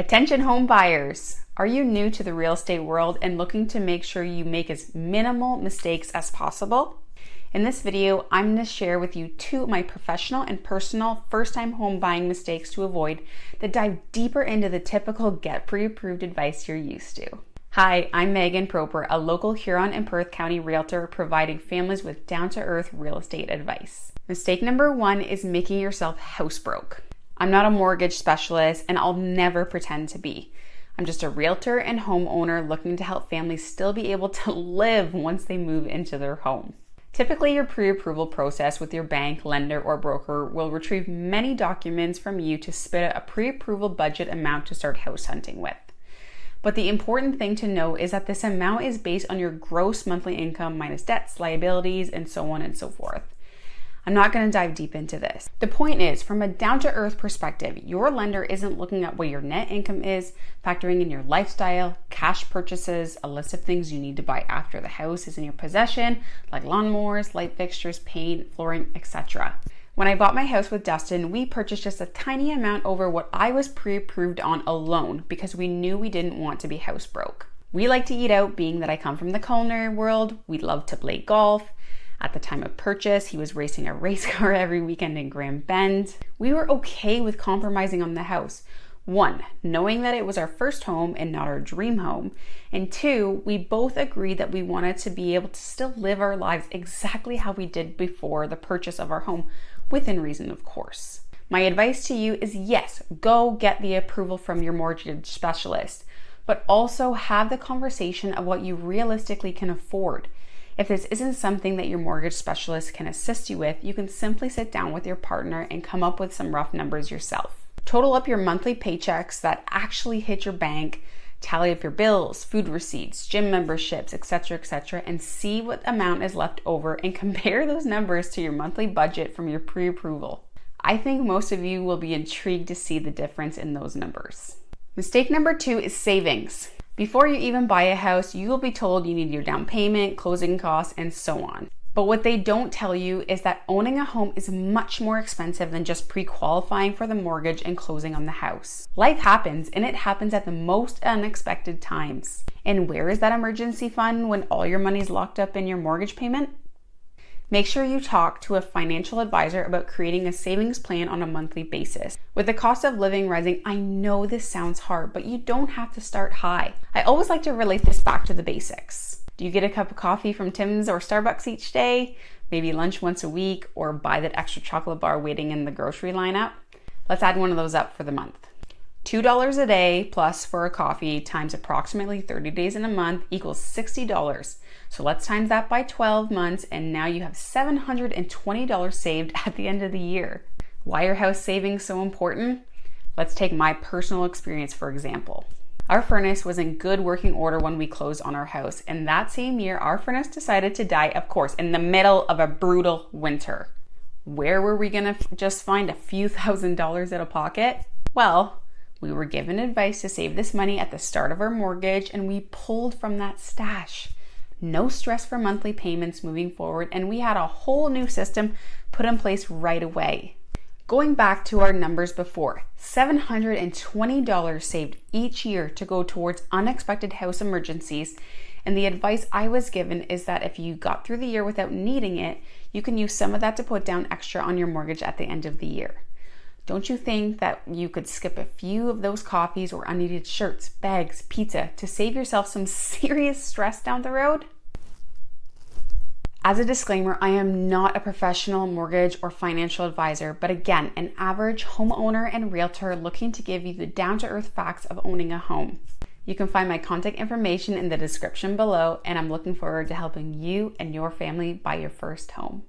Attention home buyers! Are you new to the real estate world and looking to make sure you make as minimal mistakes as possible? In this video, I'm going to share with you two of my professional and personal first-time home buying mistakes to avoid that dive deeper into the typical get pre-approved advice you're used to. Hi, I'm Megan Proper, a local Huron and Perth County realtor providing families with down-to-earth real estate advice. Mistake number one is making yourself house broke. I'm not a mortgage specialist and I'll never pretend to be. I'm just a realtor and homeowner looking to help families still be able to live once they move into their home. Typically, your pre-approval process with your bank, lender, or broker will retrieve many documents from you to spit out a pre-approval budget amount to start house hunting with. But the important thing to know is that this amount is based on your gross monthly income minus debts, liabilities, and so on and so forth. I'm not going to dive deep into this. The point is, from a down-to-earth perspective, your lender isn't looking at what your net income is, factoring in your lifestyle, cash purchases, a list of things you need to buy after the house is in your possession, like lawnmowers, light fixtures, paint, flooring, etc. When I bought my house with Dustin, we purchased just a tiny amount over what I was pre-approved on alone because we knew we didn't want to be house broke. We like to eat out, being that I come from the culinary world. We love to play golf. At the time of purchase, he was racing a race car every weekend in Grand Bend. We were okay with compromising on the house. One, knowing that it was our first home and not our dream home. And two, we both agreed that we wanted to be able to still live our lives exactly how we did before the purchase of our home, within reason, of course. My advice to you is yes, go get the approval from your mortgage specialist, but also have the conversation of what you realistically can afford. If this isn't something that your mortgage specialist can assist you with, you can simply sit down with your partner and come up with some rough numbers yourself. Total up your monthly paychecks that actually hit your bank, tally up your bills, food receipts, gym memberships, etc., and see what amount is left over and compare those numbers to your monthly budget from your pre-approval. I think most of you will be intrigued to see the difference in those numbers. Mistake number two is savings. Before you even buy a house, you will be told you need your down payment, closing costs, and so on. But what they don't tell you is that owning a home is much more expensive than just pre-qualifying for the mortgage and closing on the house. Life happens, and it happens at the most unexpected times. And where is that emergency fund when all your money's locked up in your mortgage payment? Make sure you talk to a financial advisor about creating a savings plan on a monthly basis. With the cost of living rising, I know this sounds hard, but you don't have to start high. I always like to relate this back to the basics. Do you get a cup of coffee from Tim's or Starbucks each day? Maybe lunch once a week, or buy that extra chocolate bar waiting in the grocery lineup? Let's add one of those up for the month. $2 a day plus for a coffee times approximately 30 days in a month equals $60. So let's times that by 12 months and now you have $720 saved at the end of the year. Why are house savings so important? Let's take my personal experience for example. Our furnace was in good working order when we closed on our house, and that same year our furnace decided to die, of course, in the middle of a brutal winter. Where were we gonna just find a few $1,000s out of pocket? Well, we were given advice to save this money at the start of our mortgage, and we pulled from that stash. No stress for monthly payments moving forward, and we had a whole new system put in place right away. Going back to our numbers before, $720 saved each year to go towards unexpected house emergencies, and the advice I was given is that if you got through the year without needing it, you can use some of that to put down extra on your mortgage at the end of the year. Don't you think that you could skip a few of those coffees or unneeded shirts, bags, pizza to save yourself some serious stress down the road? As a disclaimer, I am not a professional mortgage or financial advisor, but again, an average homeowner and realtor looking to give you the down-to-earth facts of owning a home. You can find my contact information in the description below, and I'm looking forward to helping you and your family buy your first home.